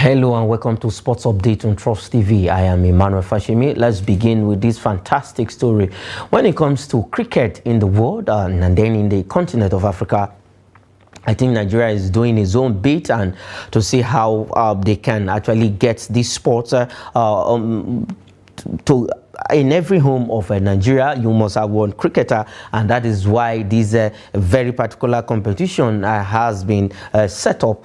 Hello and welcome to Sports Update on Trust TV. I am Emmanuel Fashimi. Let's begin with this fantastic story. When it comes to cricket in the world and then in the continent of Africa, I think Nigeria is doing its own bit and to see how they can actually get this sport to in every home of Nigeria. You must have one cricketer, and that is why this very particular competition has been set up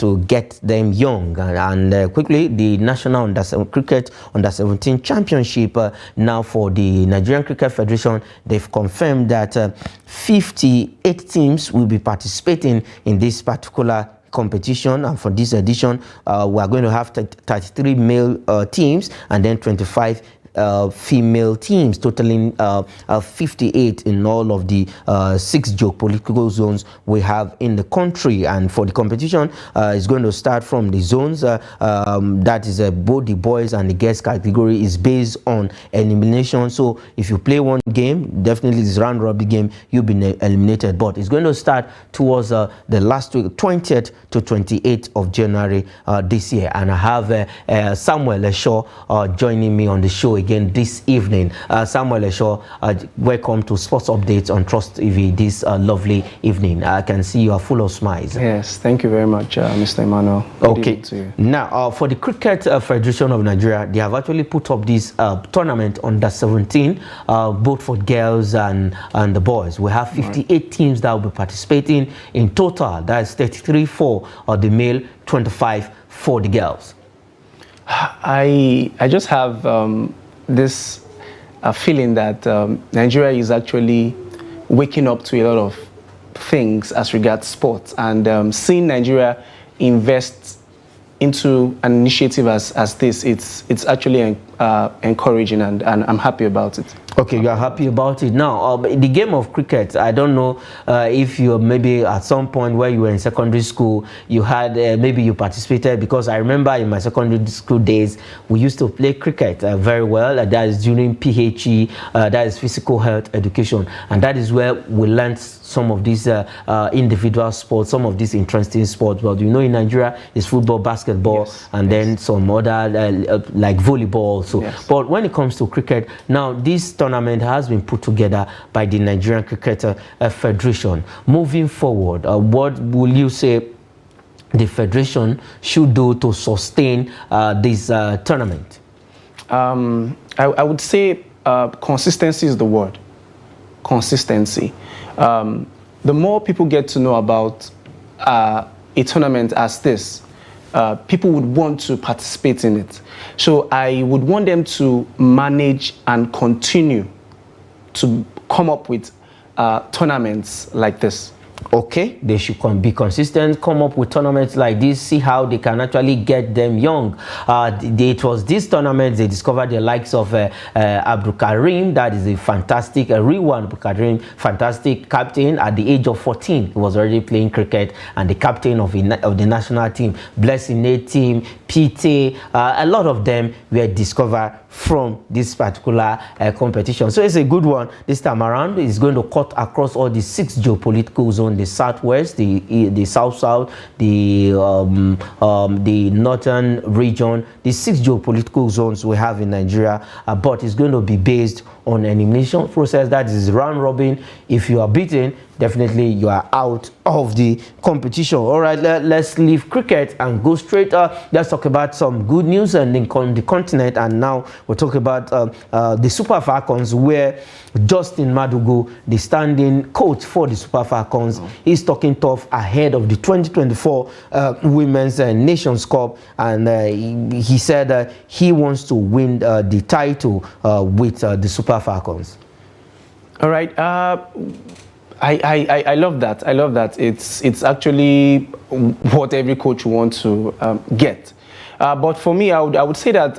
to get them young. And quickly, the National Cricket Under-17 Championship now for the Nigerian Cricket Federation, they've confirmed that 58 teams will be participating in this particular competition. And for this edition, we are going to have 33 male teams and then 25 female teams, totaling 58 in all of the 6 geopolitical zones we have in the country. And for the competition, it's going to start from the zones that is both the boys and the girls category is based on elimination. So if you play one game, definitely this round robin game, you'll be eliminated. But it's going to start towards the last week, 20th to 28th of January this year. And I have Samuel Esho joining me on the show again this evening. Samuel Esho, welcome to Sports Updates on Trust TV this lovely evening. I can see you are full of smiles. Yes, thank you very much, Mr. Emmanuel. Okay, now for the Cricket Federation of Nigeria, they have actually put up this tournament under 17, both for girls and the boys. We have 58 teams that will be participating in total. That's 33 for the male, 25 for the girls. I just have this feeling that Nigeria is actually waking up to a lot of things as regards sports, and seeing Nigeria invest into an initiative as this, it's actually encouraging, and I'm happy about it. Okay, you are happy about it. Now, the game of cricket, I don't know if you maybe at some point where you were in secondary school, you had maybe you participated, because I remember in my secondary school days, we used to play cricket very well. That is during PHE, that is physical health education. And that is where we learned some of these individual sports, some of these interesting sports. But you know, in Nigeria, it's football, basketball, yes, and then some other like volleyball also. Yes. But when it comes to cricket, now this tournament has been put together by the Nigerian Cricket Federation. Moving forward, what will you say the Federation should do to sustain this tournament? I would say consistency is the word. Consistency. The more people get to know about a tournament as this, people would want to participate in it. So I would want them to manage and continue to come up with tournaments like this. Okay, they should be consistent, come up with tournaments like this, see how they can actually get them young. It was this tournament they discovered the likes of Abdul Karim. That is a fantastic, Riwan Abdul Karim, fantastic captain. At the age of 14, he was already playing cricket and the captain of the national team. Blessing A team, PT, a lot of them were discovered from this particular competition. So it's a good one this time around. It's going to cut across all the 6 geopolitical zones: the southwest, the south-south, the northern region, the 6 geopolitical zones we have in Nigeria. But it's going to be based on an elimination process. That is round robin. If you are beaten, definitely you are out of the competition. All right, let's leave cricket and go straight. Let's talk about some good news and on the continent. And now we'll talk about the Super Falcons, where Justin Madugu, the standing coach for the Super Falcons, is talking tough ahead of the 2024 Women's Nations Cup. And he said he wants to win the title with the Super Falcons. All right. I love that. I love that. It's actually what every coach wants to get. But for me, I would say that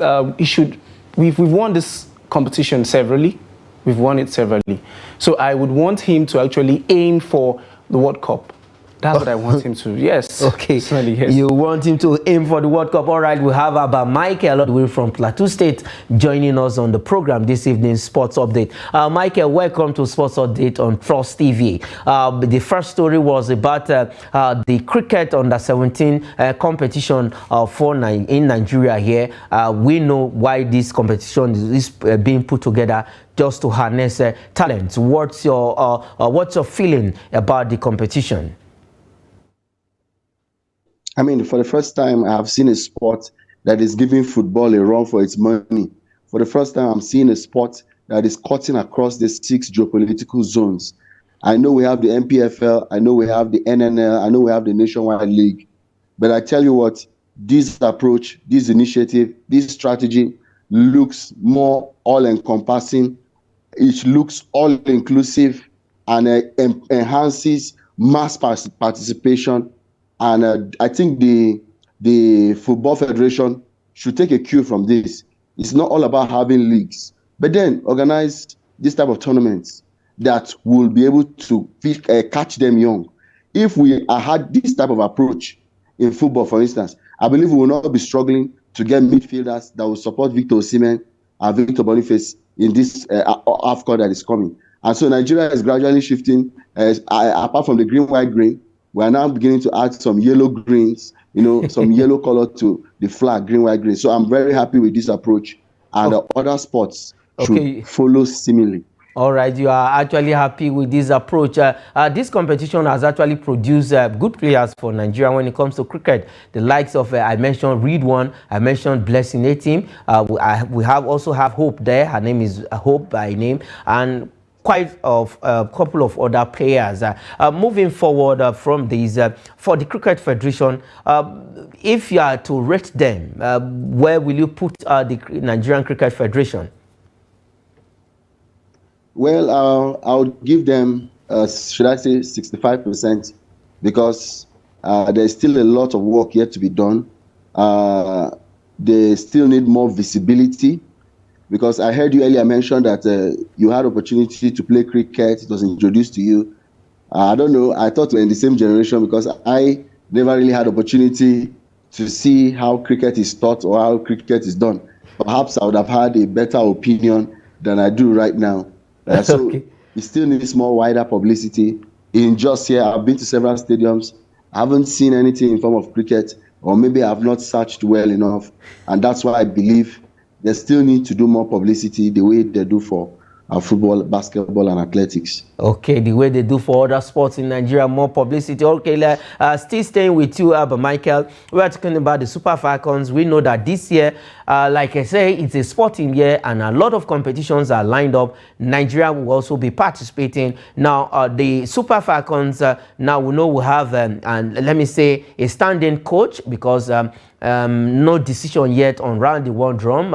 we've won this competition severally. We've won it severally. So I would want him to actually aim for the World Cup. That's what I want him to. Yes. Okay. Personally, yes. You want him to aim for the World Cup. All right. We have Obi Mikel all the way from Plateau State joining us on the program this evening, Sports Update. Michael, welcome to Sports Update on Trust TV. The first story was about the cricket under-17 competition in Nigeria here. We know why this competition is being put together, just to harness talent. What's your feeling about the competition? I mean, for the first time, I have seen a sport that is giving football a run for its money. For the first time, I'm seeing a sport that is cutting across the 6 geopolitical zones. I know we have the MPFL, I know we have the NNL, I know we have the Nationwide League. But I tell you what, this approach, this initiative, this strategy looks more all-encompassing. It looks all-inclusive and enhances mass participation. And I think the Football Federation should take a cue from this. It's not all about having leagues, but then organize this type of tournaments that will be able to catch them young. If we had this type of approach in football, for instance, I believe we will not be struggling to get midfielders that will support Victor Osimhen and Victor Boniface in this AFCON that is coming. And so Nigeria is gradually shifting, apart from the green, white, green. We are now beginning to add some yellow greens, some yellow color to the flag, green, white, green. So I'm very happy with this approach, and other sports should follow similarly. All right, you are actually happy with this approach. This competition has actually produced good players for Nigeria when it comes to cricket. The likes of, I mentioned Ridwan, I mentioned Blessing Etim. We also have Hope there. Her name is Hope by name. And quite a couple of other players. Moving forward from these, for the Cricket Federation, if you are to rate them, where will you put the Nigerian Cricket Federation? Well, I'll give them, should I say, 65%, because there's still a lot of work yet to be done. They still need more visibility. Because I heard you earlier mention that you had opportunity to play cricket. It was introduced to you. I don't know. I thought we were in the same generation, because I never really had opportunity to see how cricket is taught or how cricket is done. Perhaps I would have had a better opinion than I do right now. So it still needs more wider publicity. In just here, I've been to several stadiums. I haven't seen anything in form of cricket, or maybe I've not searched well enough. And that's why I believe they still need to do more publicity the way they do for football, basketball, and athletics. Okay, the way they do for other sports in Nigeria, more publicity. Okay, still staying with you, Obi Mikel. We are talking about the Super Falcons. We know that this year, like I say, it's a sporting year, and a lot of competitions are lined up. Nigeria will also be participating. Now, the Super Falcons, now we know we have, and let me say, a standing coach, because no decision yet on round the one drum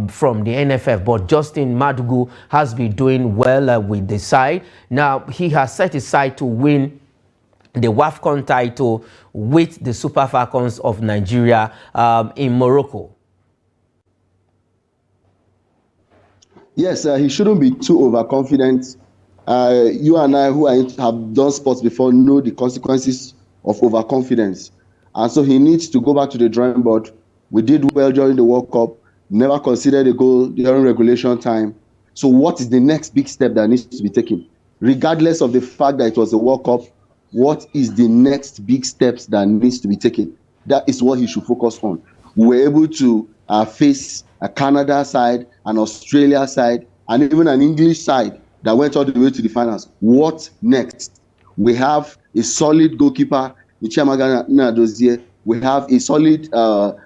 from the NFF, but Justin Madugu has been doing well with the side. Now he has set his side to win the AFCON title with the Super Falcons of Nigeria in Morocco. Yes, he shouldn't be too overconfident. You and I, who have done sports before, know the consequences of overconfidence. And so he needs to go back to the drawing board. We did well during the World Cup, never considered a goal during regulation time. So what is the next big step that needs to be taken? Regardless of the fact that it was a World Cup, what is the next big steps that needs to be taken? That is what he should focus on. We were able to face a Canada side, an Australia side, and even an English side that went all the way to the finals. What next? We have a solid goalkeeper, we have a solid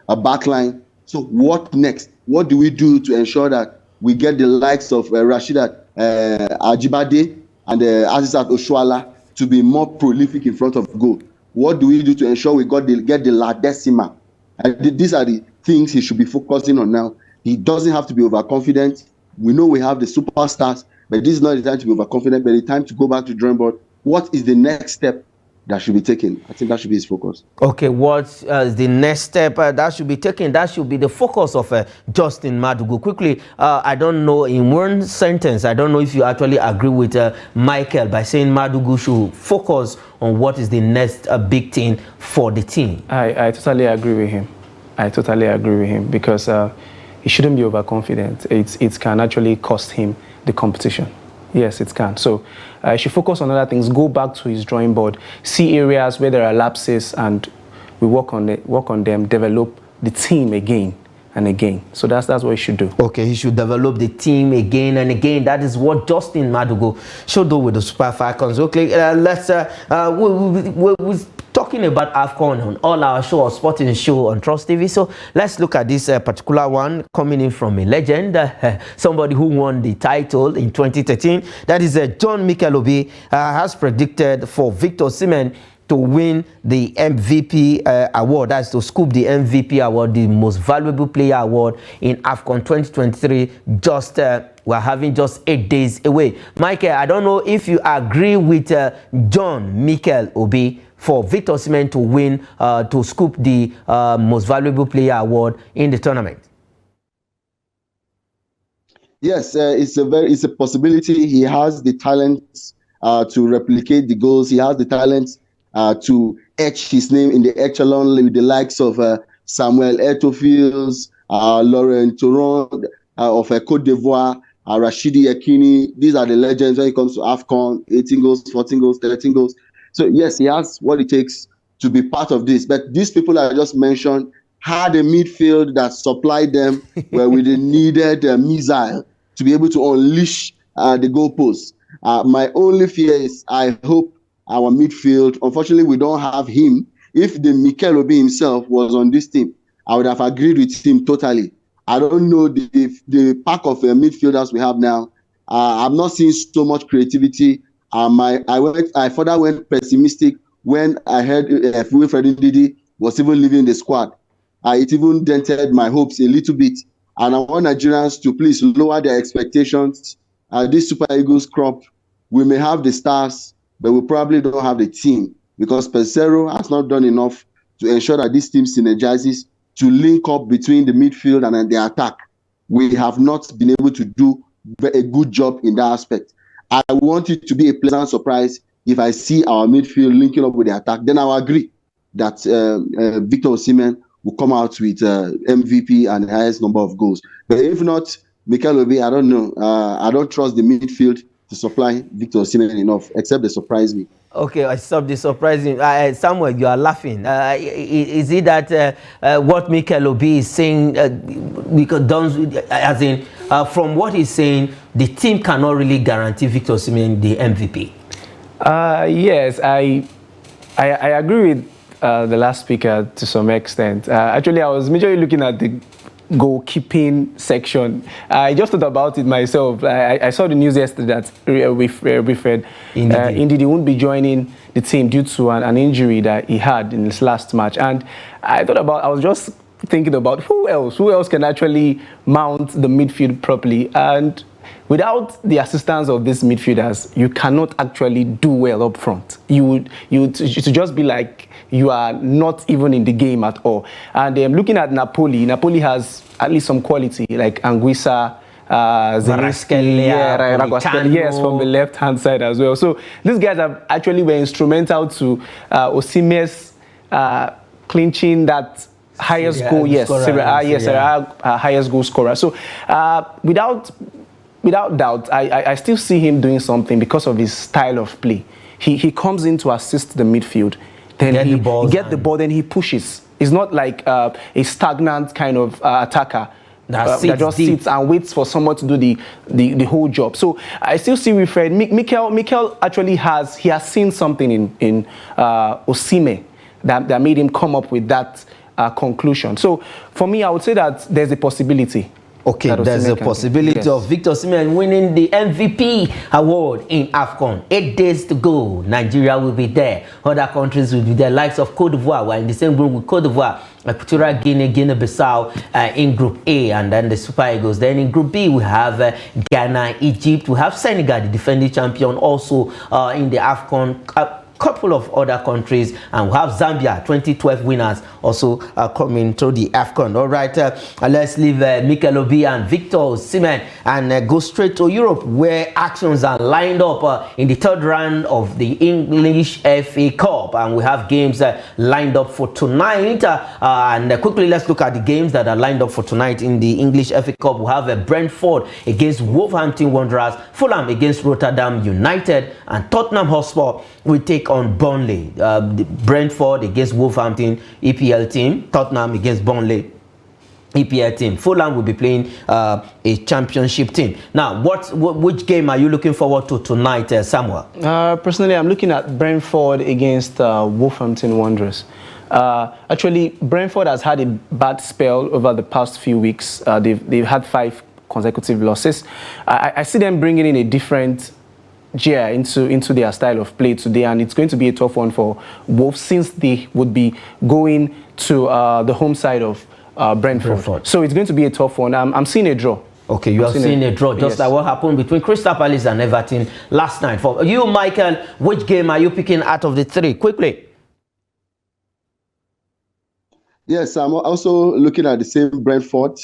backline. So what next? What do we do to ensure that we get the likes of Rashida Ajibade and Azizat Oshuala to be more prolific in front of goal? What do we do to ensure we get the La Decima? And these are the things he should be focusing on now. He doesn't have to be overconfident. We know we have the superstars, but this is not the time to be overconfident, but the time to go back to the drawing board. What is the next step that should be taken. I think that should be his focus. Okay, what is the next step that should be taken? That should be the focus of Justin Madugu. Quickly, I don't know, in one sentence, I don't know if you actually agree with Michael by saying Madugu should focus on what is the next big thing for the team. I totally agree with him. I totally agree with him because he shouldn't be overconfident. It can actually cost him the competition. Yes, it can. So he should focus on other things, go back to his drawing board, see areas where there are lapses, and we work on them, develop the team again and again. So that's what he should do. Okay, he should develop the team again and again. That is what Justin Madugu should do with the Super Falcons. Okay, let's we're talking about AFCON on all our show, or sporting show on Trust TV. So let's look at this particular one coming in from a legend, somebody who won the title in 2013. That is John Mikel has predicted for Victor Osimhen to win the MVP award. That's to scoop the MVP award, the most valuable player award in AFCON 2023. We're having just 8 days away. Michael, I don't know if you agree with John Mikel for Victor Osimhen to win, to scoop the most valuable player award in the tournament. Yes, it's a possibility. He has the talent to replicate the goals. He has the talent to etch his name in the echelon with the likes of Samuel Eto'o, Laurent Turon of Cote d'Ivoire, Rashidi Yekini. These are the legends when it comes to AFCON, 18 goals, 14 goals, 13 goals. So yes, he has what it takes to be part of this. But these people I just mentioned had a midfield that supplied them where we needed a missile to be able to unleash the goalposts. My only fear is I hope our midfield, unfortunately, we don't have him. If the Mikel Obi himself was on this team, I would have agreed with him totally. I don't know the pack of midfielders we have now. I'm not seeing so much creativity. I further went pessimistic when I heard Wilfred Ndidi was even leaving the squad. It even dented my hopes a little bit. And I want Nigerians to please lower their expectations. This Super Eagles crop, we may have the stars, but we probably don't have the team because Pesero has not done enough to ensure that this team synergizes to link up between the midfield and the attack. We have not been able to do a good job in that aspect. I want it to be a pleasant surprise if I see our midfield linking up with the attack. Then I'll agree that Victor Osimhen will come out with MVP and the highest number of goals. But if not, Mikel Obi, I don't know. I don't trust the midfield to supply Victor Osimhen enough, except they surprise me. Okay, I stopped the surprising. Samuel, you are laughing. Is it that what Mikel Obi is saying, as in, from what he's saying, the team cannot really guarantee Victor Osimhen the MVP? Yes, I agree with the last speaker to some extent. Actually, I was majorly looking at the goalkeeping section. I just thought about it myself. I saw the news yesterday that Wilfred Ndidi won't be joining the team due to an injury that he had in his last match. And I was just thinking about who else can actually mount the midfield properly. And without the assistance of these midfielders, you cannot actually do well up front. You should just be like you are not even in the game at all. And looking at Napoli has at least some quality, like Anguissa, Zelinski, yes, from the left-hand side as well. So these guys have actually were instrumental to Osimhen's clinching that highest goal, highest goal scorer. So without doubt, I still see him doing something because of his style of play. He comes in to assist the midfield. Then he gets the ball, then he pushes. It's not like a stagnant kind of attacker that just sits and waits for someone to do the whole job. So I still see Wilfred. Mikel actually has seen something in Osimhen that made him come up with that conclusion. So for me, I would say that there's a possibility. Okay, there's a possibility of Victor Osimhen winning the MVP award in AFCON. 8 days to go. Nigeria will be there. Other countries will be there. Likes of Cote d'Ivoire. We're in the same group with Cote d'Ivoire, Equatorial Guinea, Guinea-Bissau in Group A, and then the Super Eagles. Then in Group B, we have Ghana, Egypt. We have Senegal, the defending champion, also in the AFCON. couple of other countries, and we have Zambia 2012 winners also coming to the AFCON. All right, let's leave Mikel Obi and Victor Osimhen and go straight to Europe, where actions are lined up in the third round of the English FA Cup, and we have games lined up for tonight. And quickly, let's look at the games that are lined up for tonight in the English FA Cup. We have Brentford against Wolverhampton Wanderers, Fulham against Rotterdam United, and Tottenham Hotspur will take on Burnley. Brentford against Wolverhampton, EPL team. Tottenham against Burnley, EPL team. Fulham will be playing a championship team. Now, which game are you looking forward to tonight, Samuel? Personally, I'm looking at Brentford against Wolverhampton Wanderers. Actually, Brentford has had a bad spell over the past few weeks. They've had 5 consecutive losses. I see them bringing in a different gear into their style of play today, and it's going to be a tough one for Wolves, since they would be going to the home side of Brentford. So it's going to be a tough one. I'm seeing a draw. Okay, you have seen a draw, just like what happened between Crystal Palace and Everton last night. For you, Michael, which game are you picking out of the 3? Quickly. Yes, I'm also looking at the same Brentford.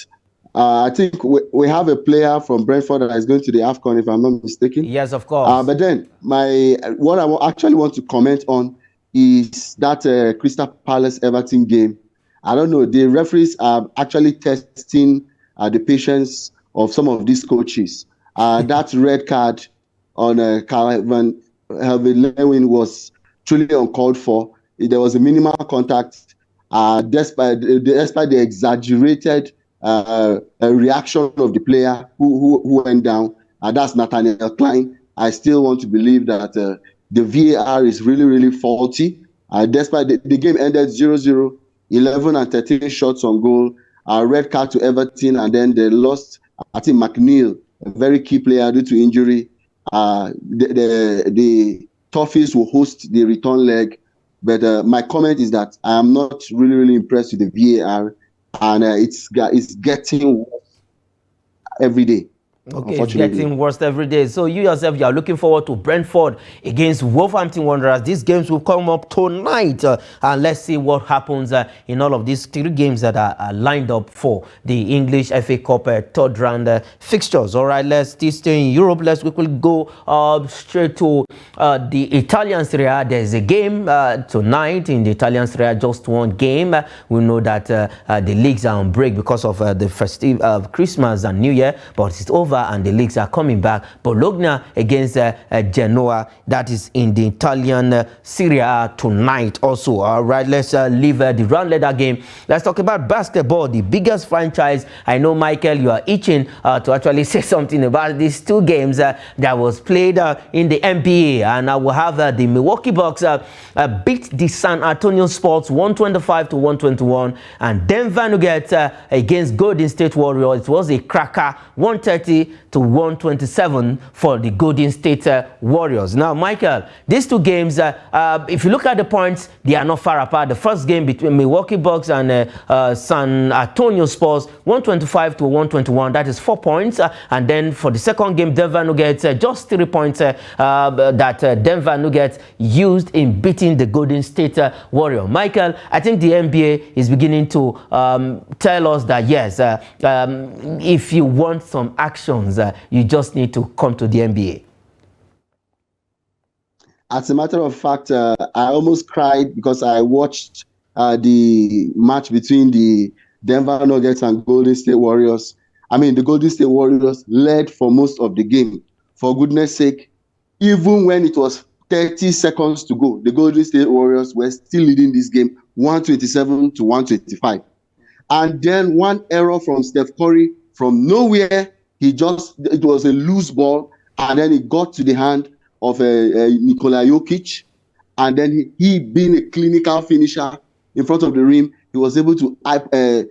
I think we have a player from Brentford that is going to the AFCON, if I'm not mistaken. Yes, of course. But then, what I actually want to comment on is that Crystal Palace-Everton game. I don't know, the referees are actually testing the patience of some of these coaches. That red card on Calvin Lewin was truly uncalled for. There was a minimal contact, despite the exaggerated reaction of the player who went down. That's Nathaniel Klein. I still want to believe that the VAR is really, really faulty. Despite the game ended 0-0, 11 and 13 shots on goal, red card to Everton, and then they lost, I think, McNeil, a very key player, due to injury. The Toffees will host the return leg. But my comment is that I am not really, really impressed with the VAR, and it's getting worse every day. Okay, it's getting worse every day. So you yourself, you are looking forward to Brentford against Wolverhampton Wanderers. These games will come up tonight, and let's see what happens in all of these 3 games that are lined up for the English FA Cup third round fixtures. All right, let's still stay in Europe. Let's quickly go straight to the Italian Serie A. There's a game tonight in the Italian Serie A, just one game. We know that the leagues are on break because of the festive Christmas and New Year, but it's over and the leagues are coming back. Bologna against Genoa, that is in the Italian Serie A tonight also. All right, let's leave the round leader game. Let's talk about basketball, the biggest franchise. I know, Michael, you are itching to actually say something about these 2 games that was played in the NBA, and I will have the Milwaukee Bucks beat the San Antonio Spurs 125-121, and Denver Nuggets against Golden State Warriors. It was a cracker, 130-127 for the Golden State Warriors. Now, Michael, these 2 games, if you look at the points, they are not far apart. The first game between Milwaukee Bucks and San Antonio Spurs, 125-121, that is 4 points. And then for the second game, Denver Nuggets, just 3 points that Denver Nuggets used in beating the Golden State Warriors. Michael, I think the NBA is beginning to tell us that, yes, if you want some actions, you just need to come to the NBA. As a matter of fact, I almost cried because I watched the match between the Denver Nuggets and Golden State Warriors. I mean, the Golden State Warriors led for most of the game. For goodness sake, even when it was 30 seconds to go, the Golden State Warriors were still leading this game 127-125. And then one error from Steph Curry from nowhere. It was a loose ball, and then it got to the hand of Nikola Jokic, and then he being a clinical finisher in front of the rim, he was able to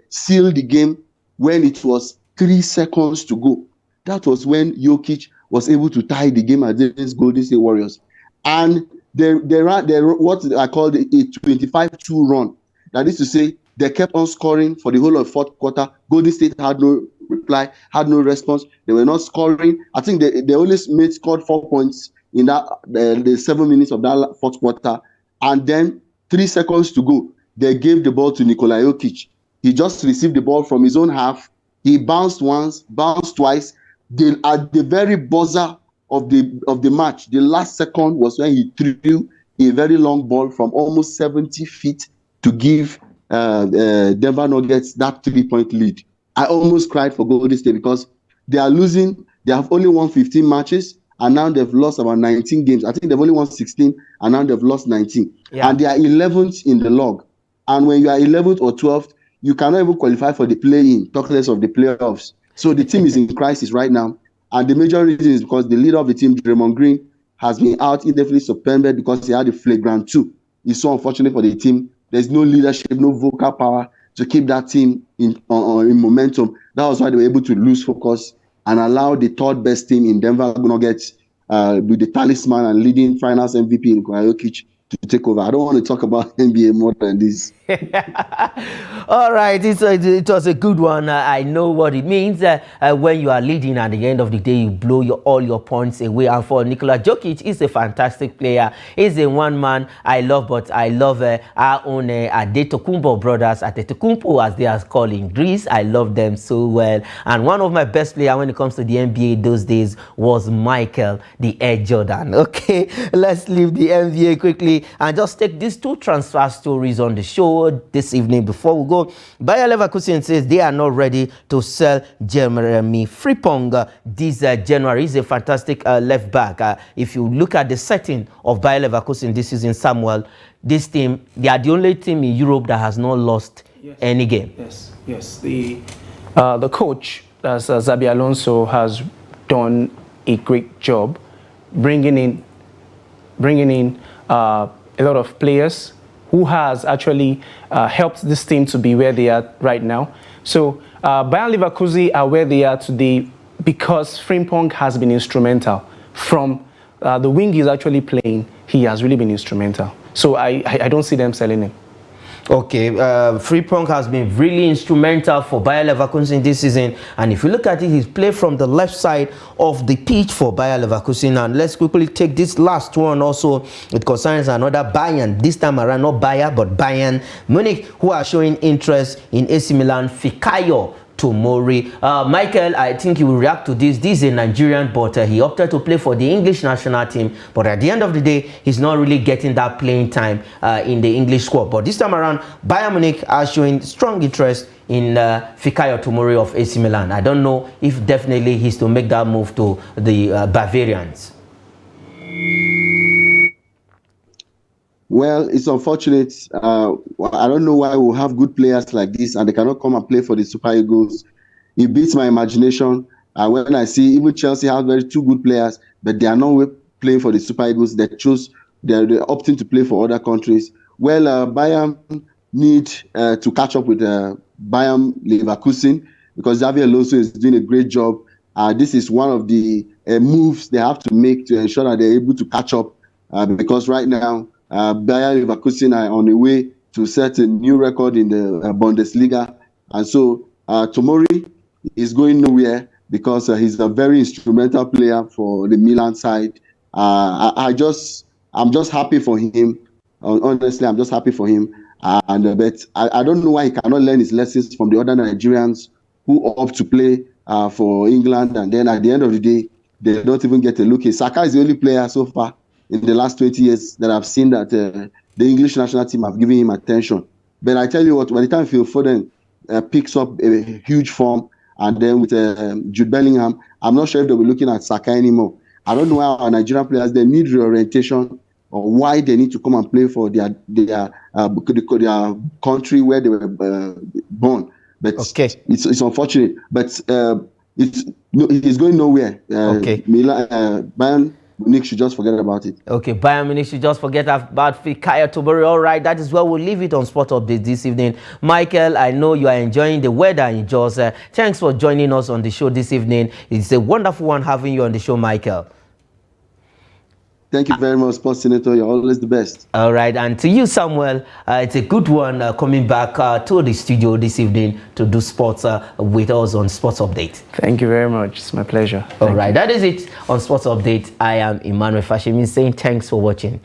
seal the game when it was 3 seconds to go. That was when Jokic was able to tie the game against Golden State Warriors. And they ran what I called a 25-2 run. That is to say, they kept on scoring for the whole of 4th quarter. Golden State had no reply, had no response. They were not scoring. I think they only scored 4 points in that the 7 minutes of that fourth quarter, and then 3 seconds to go, they gave the ball to Nikola Jokic. He just received the ball from his own half. He bounced once, bounced twice. At the very buzzer of the match, the last second was when he threw a very long ball from almost 70 feet to give Denver Nuggets that 3-point lead. I almost cried for Golden State because they are losing. They have only won 15 matches, and now they've lost about 19 games. I think they've only won 16, and now they've lost 19. Yeah. And they are 11th in the log. And when you are 11th or 12th, you cannot even qualify for the play-in, talk less of the playoffs. So the team is in crisis right now. And the major reason is because the leader of the team, Draymond Green, has been out indefinitely suspended because he had a flagrant 2. It's so unfortunate for the team. There's no leadership, no vocal power to keep that team in momentum. That was why they were able to lose focus and allow the third best team in Denver Nuggets with the talisman and leading finals MVP in Nikola Jokic to take over. I don't want to talk about NBA more than this. All right, it was a good one. I know what it means when you are leading. At the end of the day, you blow all your points away. And for Nikola Jokic, he's a fantastic player. He's a one man I love, but I love our own Adetokunbo brothers, Adetokunbo as they are called in Greece. I love them so well. And one of my best players when it comes to the NBA those days was Michael, the Air Jordan. Okay, let's leave the NBA quickly and just take these 2 transfer stories on the show this evening. Before we go, Bayer Leverkusen says they are not ready to sell Jeremy Frimpong this January. He's a fantastic left back. If you look at the setting of Bayer Leverkusen this season, Samuel, this team, they are the only team in Europe that has not lost any game. Yes. The coach, Xabi Alonso, has done a great job bringing in a lot of players who has actually helped this team to be where they are right now. So Bayer Leverkusen are where they are today because Frimpong has been instrumental. From the wing he's actually playing, he has really been instrumental. So I don't see them selling him. Okay, Frimpong has been really instrumental for Bayer Leverkusen this season, and if you look at it, he's played from the left side of the pitch for Bayer Leverkusen. And let's quickly take this last one also. It concerns another Bayern, this time around not Bayer but Bayern Munich, who are showing interest in AC Milan Fikayo Tomori. Michael, I think you will react to this. This is a Nigerian, but he opted to play for the English national team. But at the end of the day, he's not really getting that playing time in the English squad. But this time around, Bayern Munich are showing strong interest in Fikayo Tomori of AC Milan. I don't know if definitely he's to make that move to the Bavarians. Well, it's unfortunate. I don't know why we have good players like this and they cannot come and play for the Super Eagles. It beats my imagination. When I see even Chelsea have 2 good players, but they are not playing for the Super Eagles. They're opting to play for other countries. Well, Bayern need to catch up with Bayern Leverkusen because Xabi Alonso is doing a great job. This is one of the moves they have to make to ensure that they're able to catch up because right now, Bayer Leverkusen are on the way to set a new record in the Bundesliga. And so Tomori is going nowhere because he's a very instrumental player for the Milan side. I'm just happy for him. Honestly, I'm just happy for him. But I don't know why he cannot learn his lessons from the other Nigerians who opt to play for England. And then at the end of the day, they don't even get a look. Saka is the only player so far in the last 20 years that I've seen that the English national team have given him attention. But I tell you what, by the time Phil Foden picks up a huge form, and then with Jude Bellingham, I'm not sure if they'll be looking at Saka anymore. I don't know why our Nigerian players, they need reorientation or why they need to come and play for their country where they were born. But it's unfortunate. But it's going nowhere. Bayern Munich should just forget about it. Okay, Bayern Munich should just forget about Fikayo Tomori. All right, that is where we'll leave it on Sport Update this evening. Michael, I know you are enjoying the weather in Jos. Thanks for joining us on the show this evening. It's a wonderful one having you on the show, Michael. Thank you very much, Sports Senator. You're always the best. All right, and to you, Samuel, it's a good one coming back to the studio this evening to do sports with us on Sports Update. Thank you very much. It's my pleasure. All right, that is it on Sports Update. I am Emmanuel Fashemi saying thanks for watching.